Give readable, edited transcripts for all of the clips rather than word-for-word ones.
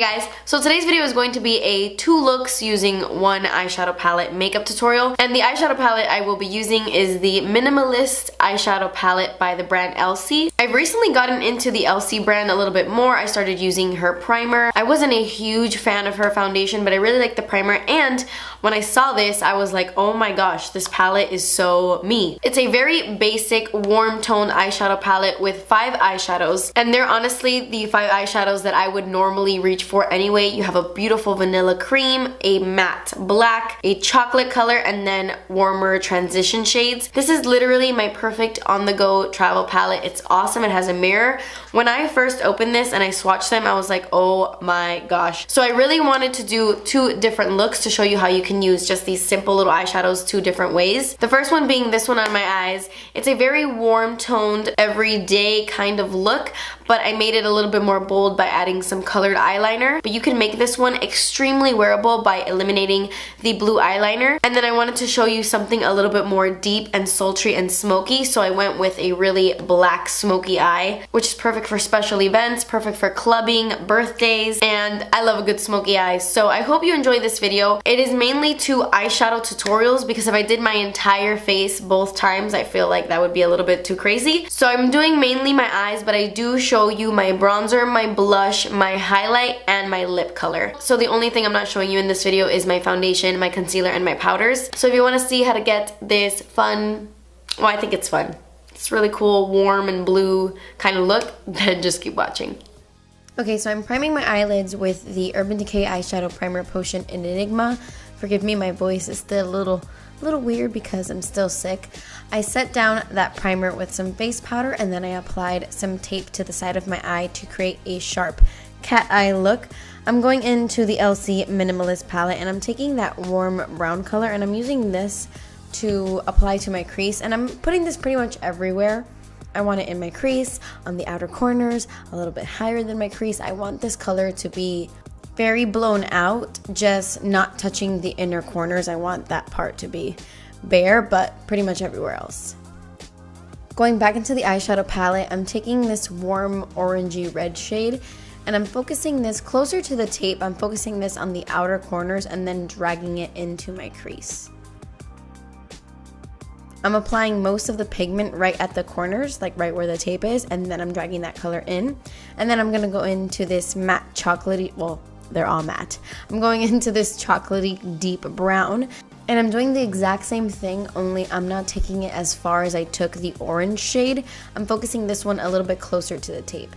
guys, so today's video is going to be a 2 looks using 1 eyeshadow palette makeup tutorial, and the eyeshadow palette I will be using is the Minimalist eyeshadow palette by the brand Elcie. I've recently gotten into the Elcie brand a little bit more. I started using her primer. I wasn't a huge fan of her foundation, but I really like the primer, and when I saw this, I was like, oh my gosh, this palette is so me. It's a very basic, warm tone eyeshadow palette with 5 eyeshadows, and they're honestly the 5 eyeshadows that I would normally reach for anyway. You have a beautiful vanilla cream, a matte black, a chocolate color, and then warmer transition shades. This is literally my perfect on-the-go travel palette. It's awesome. It has a mirror. When I first opened this and I swatched them, I was like, oh my gosh. So I really wanted to do 2 different looks to show you how you can use just these simple little eyeshadows 2 different ways. The first one being this one on my eyes. It's a very warm toned, everyday kind of look, but I made it a little bit more bold by adding some colored eyeliner. But you can make this one extremely wearable by eliminating the blue eyeliner. And then I wanted to show you something a little bit more deep and sultry and smoky, so I went with a really black smoky eye, which is perfect for special events, perfect for clubbing, birthdays, and I love a good smoky eye. So I hope you enjoy this video. It is mainly 2 eyeshadow tutorials because if I did my entire face both times, I feel like that would be a little bit too crazy. So I'm doing mainly my eyes, but I do show you my bronzer, my blush, my highlight, and my lip color. So the only thing I'm not showing you in this video is my foundation, my concealer, and my powders. So if you want to see how to get this fun, well, I think it's fun. It's really cool, warm and blue kind of look, then just keep watching. Okay, so I'm priming my eyelids with the Urban Decay Eyeshadow Primer Potion in Enigma. Forgive me, my voice is still a little weird because I'm still sick. I set down that primer with some face powder, and then I applied some tape to the side of my eye to create a sharp cat eye look. I'm going into the Elcie Minimalist palette, and I'm taking that warm brown color, and I'm using this to apply to my crease, and I'm putting this pretty much everywhere. I want it in my crease, on the outer corners, a little bit higher than my crease. I want this color to be very blown out, just not touching the inner corners. I want that part to be bare, but pretty much everywhere else. Going back into the eyeshadow palette, I'm taking this warm orangey red shade, and I'm focusing this closer to the tape. I'm focusing this on the outer corners and then dragging it into my crease. I'm applying most of the pigment right at the corners, like right where the tape is, and then I'm dragging that color in. And then I'm gonna go into this matte chocolatey, well, they're all matte. I'm going into this chocolatey deep brown, and I'm doing the exact same thing, only I'm not taking it as far as I took the orange shade. I'm focusing this one a little bit closer to the tape.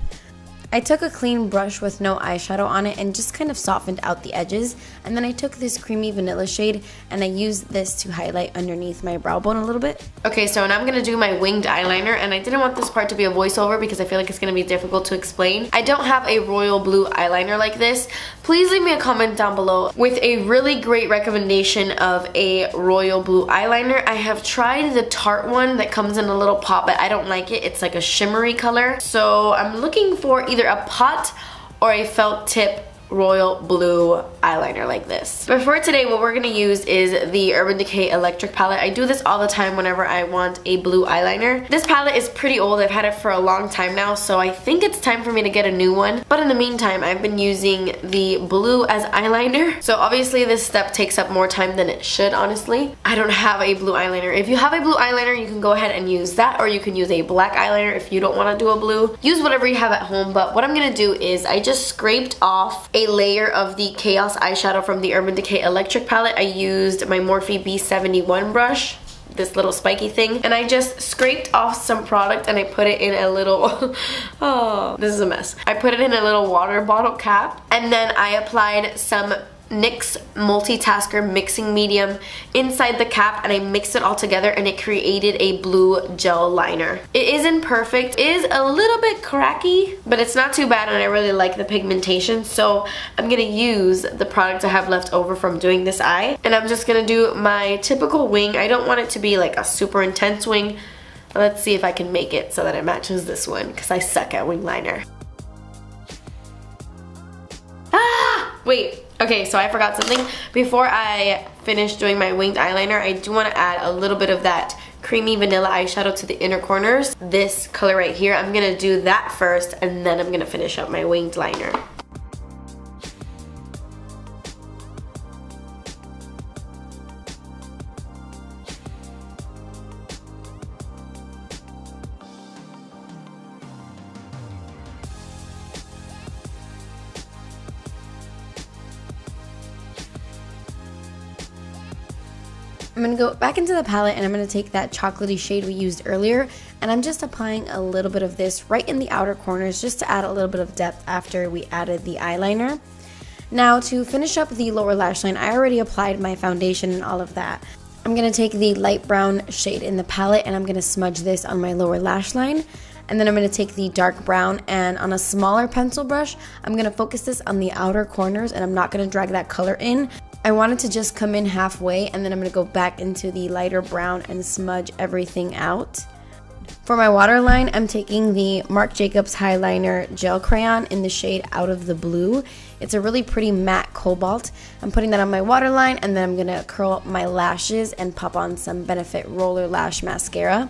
I took a clean brush with no eyeshadow on it and just kind of softened out the edges, and then I took this creamy vanilla shade and I used this to highlight underneath my brow bone a little bit. Okay, so now I'm gonna do my winged eyeliner, and I didn't want this part to be a voiceover because I feel like it's gonna be difficult to explain. I don't have a royal blue eyeliner like this. Please leave me a comment down below with a really great recommendation of a royal blue eyeliner. I have tried the Tarte one that comes in a little pot, but I don't like it. It's like a shimmery color. So I'm looking for either a pot or a felt tip royal blue eyeliner like this. But for today, what we're gonna use is the Urban Decay Electric palette. I do this all the time whenever I want a blue eyeliner. This palette is pretty old. I've had it for a long time now, so I think it's time for me to get a new one. But in the meantime, I've been using the blue as eyeliner. So obviously this step takes up more time than it should, honestly. I don't have a blue eyeliner. If you have a blue eyeliner, you can go ahead and use that, or you can use a black eyeliner if you don't wanna do a blue. Use whatever you have at home, but what I'm gonna do is I just scraped off a layer of the Chaos eyeshadow from the Urban Decay Electric palette. I used my Morphe B71 brush, this little spiky thing, and I just scraped off some product and I put it in a little oh, this is a mess. I put it in a little water bottle cap, and then I applied some NYX Multitasker mixing medium inside the cap, and I mixed it all together and it created a blue gel liner. It isn't perfect, it is a little bit cracky, but it's not too bad, and I really like the pigmentation. So I'm gonna use the product I have left over from doing this eye, and I'm just gonna do my typical wing. I don't want it to be like a super intense wing. Let's see if I can make it so that it matches this one, because I suck at wing liner. Ah! Wait. Okay, so I forgot something. Before I finish doing my winged eyeliner, I do want to add a little bit of that creamy vanilla eyeshadow to the inner corners. This color right here, I'm going to do that first, and then I'm going to finish up my winged liner. I'm going to go back into the palette and I'm going to take that chocolatey shade we used earlier, and I'm just applying a little bit of this right in the outer corners just to add a little bit of depth after we added the eyeliner. Now to finish up the lower lash line, I already applied my foundation and all of that. I'm going to take the light brown shade in the palette and I'm going to smudge this on my lower lash line. And then I'm going to take the dark brown and on a smaller pencil brush, I'm going to focus this on the outer corners and I'm not going to drag that color in. I want it to just come in halfway, and then I'm going to go back into the lighter brown and smudge everything out. For my waterline, I'm taking the Marc Jacobs Highliner Gel Crayon in the shade Out of the Blue. It's a really pretty matte cobalt. I'm putting that on my waterline, and then I'm going to curl up my lashes and pop on some Benefit Roller Lash Mascara.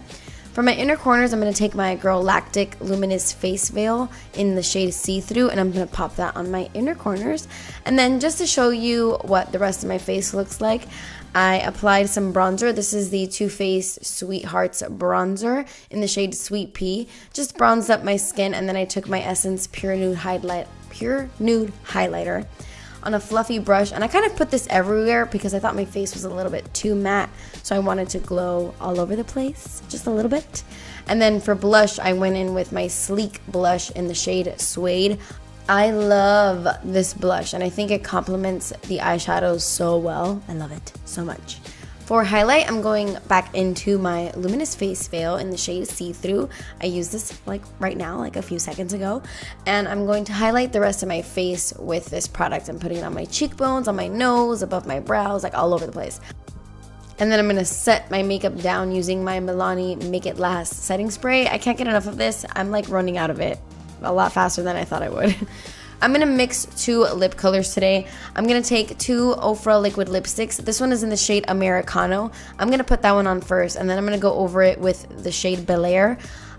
For my inner corners, I'm going to take my Girl Lactic Luminous Face Veil in the shade See Through, and I'm going to pop that on my inner corners. And then just to show you what the rest of my face looks like, I applied some bronzer. This is the Too Faced Sweethearts bronzer in the shade Sweet Pea. Just bronzed up my skin, and then I took my Essence Pure Nude Highlighter on a fluffy brush, and I kind of put this everywhere because I thought my face was a little bit too matte, so I wanted to glow all over the place, just a little bit. And then for blush, I went in with my Sleek blush in the shade Suede. I love this blush, and I think it complements the eyeshadows so well. I love it so much. For highlight, I'm going back into my Luminous Face Veil in the shade See Through. I used this like right now, like a few seconds ago. And I'm going to highlight the rest of my face with this product. I'm putting it on my cheekbones, on my nose, above my brows, like all over the place. And then I'm going to set my makeup down using my Milani Make It Last setting spray. I can't get enough of this. I'm like running out of it a lot faster than I thought I would. I'm going to mix two lip colors today. I'm going to take two Ofra liquid lipsticks. This one is in the shade Americano. I'm going to put that one on first, and then I'm going to go over it with the shade Bel Air.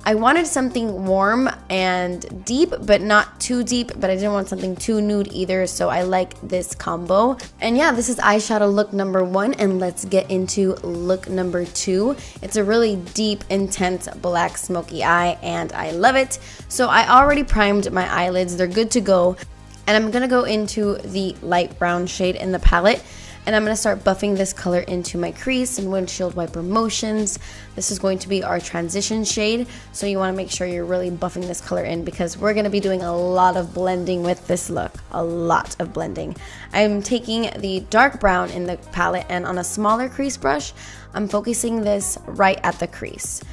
I wanted something warm and deep, but not too deep, but I didn't want something too nude either, so I like this combo. And yeah, this is eyeshadow look number 1, and let's get into look number 2. It's a really deep, intense black smoky eye, and I love it. So I already primed my eyelids. They're good to go. And I'm gonna go into the light brown shade in the palette, and I'm going to start buffing this color into my crease and windshield wiper motions. This is going to be our transition shade, so you want to make sure you're really buffing this color in because we're going to be doing a lot of blending with this look. A lot of blending. I'm taking the dark brown in the palette, and on a smaller crease brush, I'm focusing this right at the crease.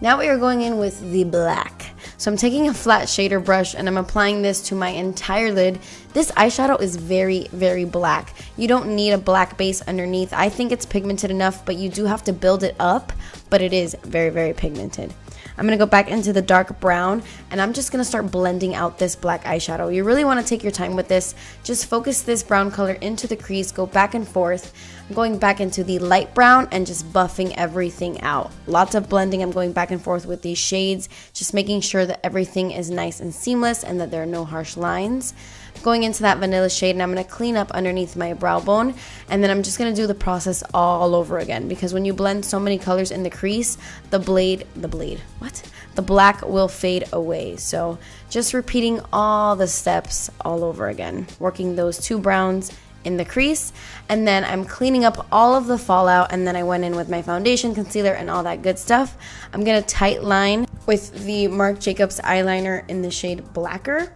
Now we are going in with the black. So I'm taking a flat shader brush and I'm applying this to my entire lid. This eyeshadow is very, very black. You don't need a black base underneath. I think it's pigmented enough, but you do have to build it up, but it is very, very pigmented. I'm going to go back into the dark brown, and I'm just going to start blending out this black eyeshadow. You really want to take your time with this. Just focus this brown color into the crease, go back and forth. I'm going back into the light brown and just buffing everything out. Lots of blending. I'm going back and forth with these shades, just making sure that everything is nice and seamless and that there are no harsh lines. Going into that vanilla shade, and I'm going to clean up underneath my brow bone, and then I'm just going to do the process all over again, because when you blend so many colors in the crease, the black will fade away. So just repeating all the steps all over again, working those two browns in the crease, and then I'm cleaning up all of the fallout, and then I went in with my foundation, concealer, and all that good stuff. I'm going to tight line with the Marc Jacobs eyeliner in the shade Blacker.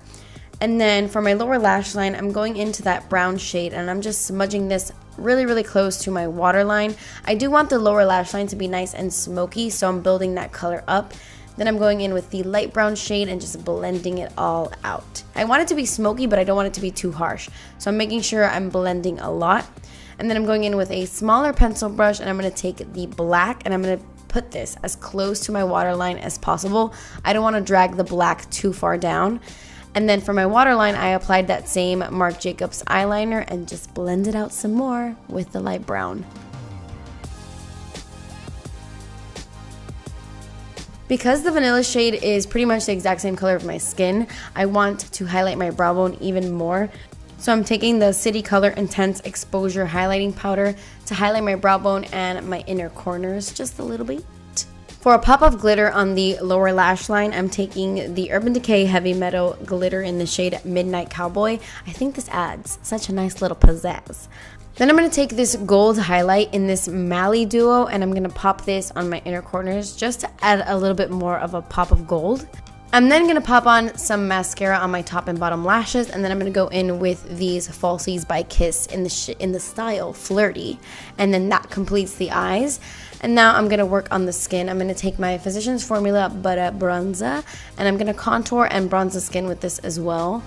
And then for my lower lash line, I'm going into that brown shade, and I'm just smudging this really, really close to my waterline. I do want the lower lash line to be nice and smoky, so I'm building that color up. Then I'm going in with the light brown shade and just blending it all out. I want it to be smoky, but I don't want it to be too harsh. So I'm making sure I'm blending a lot. And then I'm going in with a smaller pencil brush, and I'm going to take the black, and I'm going to put this as close to my waterline as possible. I don't want to drag the black too far down. And then for my waterline, I applied that same Marc Jacobs eyeliner and just blended out some more with the light brown. Because the vanilla shade is pretty much the exact same color of my skin, I want to highlight my brow bone even more. So I'm taking the City Color Intense Exposure Highlighting Powder to highlight my brow bone and my inner corners just a little bit. For a pop of glitter on the lower lash line, I'm taking the Urban Decay Heavy Metal Glitter in the shade Midnight Cowboy. I think this adds such a nice little pizzazz. Then I'm going to take this gold highlight in this Mally Duo, and I'm going to pop this on my inner corners just to add a little bit more of a pop of gold. I'm then going to pop on some mascara on my top and bottom lashes, and then I'm going to go in with these Falsies by Kiss in the style Flirty, and then that completes the eyes. And now I'm going to work on the skin. I'm going to take my Physicians Formula Butter Bronzer, and I'm going to contour and bronze the skin with this as well.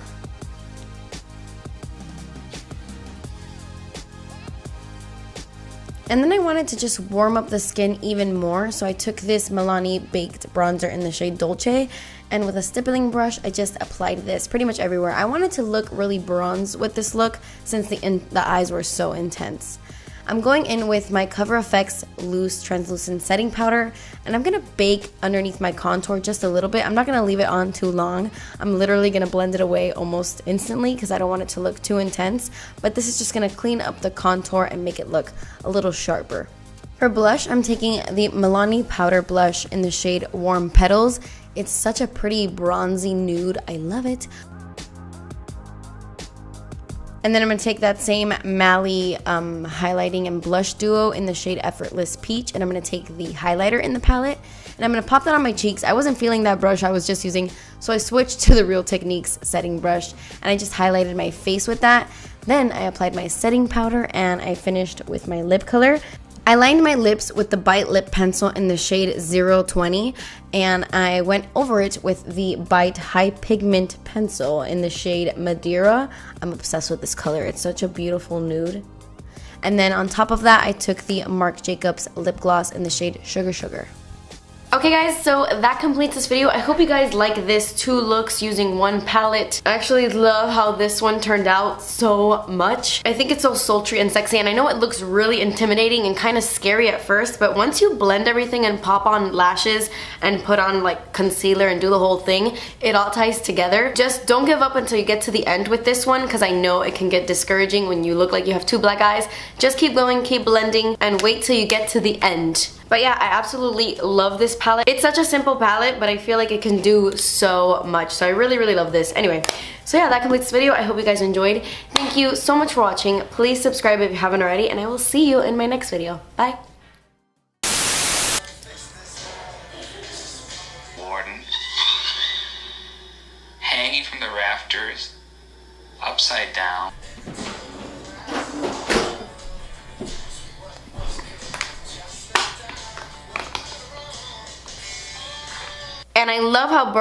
And then I wanted to just warm up the skin even more, so I took this Milani Baked Bronzer in the shade Dolce, and with a stippling brush, I just applied this pretty much everywhere. I wanted to look really bronzed with this look since the eyes were so intense. I'm going in with my Cover FX Loose Translucent Setting Powder, and I'm going to bake underneath my contour just a little bit. I'm not going to leave it on too long. I'm literally going to blend it away almost instantly because I don't want it to look too intense, but this is just going to clean up the contour and make it look a little sharper. For blush, I'm taking the Milani Powder Blush in the shade Warm Petals. It's such a pretty bronzy nude. I love it. And then I'm going to take that same Mally highlighting and blush duo in the shade Effortless Peach, and I'm going to take the highlighter in the palette, and I'm going to pop that on my cheeks. I wasn't feeling that brush I was just using, so I switched to the Real Techniques setting brush, and I just highlighted my face with that. Then I applied my setting powder, and I finished with my lip color. I lined my lips with the Bite Lip Pencil in the shade 020, and I went over it with the Bite High Pigment Pencil in the shade Madeira. I'm obsessed with this color. It's such a beautiful nude. And then on top of that, I took the Marc Jacobs Lip Gloss in the shade Sugar Sugar. Okay guys, so that completes this video. I hope you guys like this 2 looks using 1 palette. I actually love how this one turned out so much. I think it's so sultry and sexy, and I know it looks really intimidating and kind of scary at first, but once you blend everything and pop on lashes and put on like concealer and do the whole thing, it all ties together. Just don't give up until you get to the end with this one, because I know it can get discouraging when you look like you have 2 black eyes. Just keep going, keep blending, and wait till you get to the end. But yeah, I absolutely love this palette. It's such a simple palette, but I feel like it can do so much. So I really, really love this. Anyway, so yeah, that completes this video. I hope you guys enjoyed. Thank you so much for watching. Please subscribe if you haven't already, and I will see you in my next video. Bye. Warden, hanging from the rafters, upside down. And I love how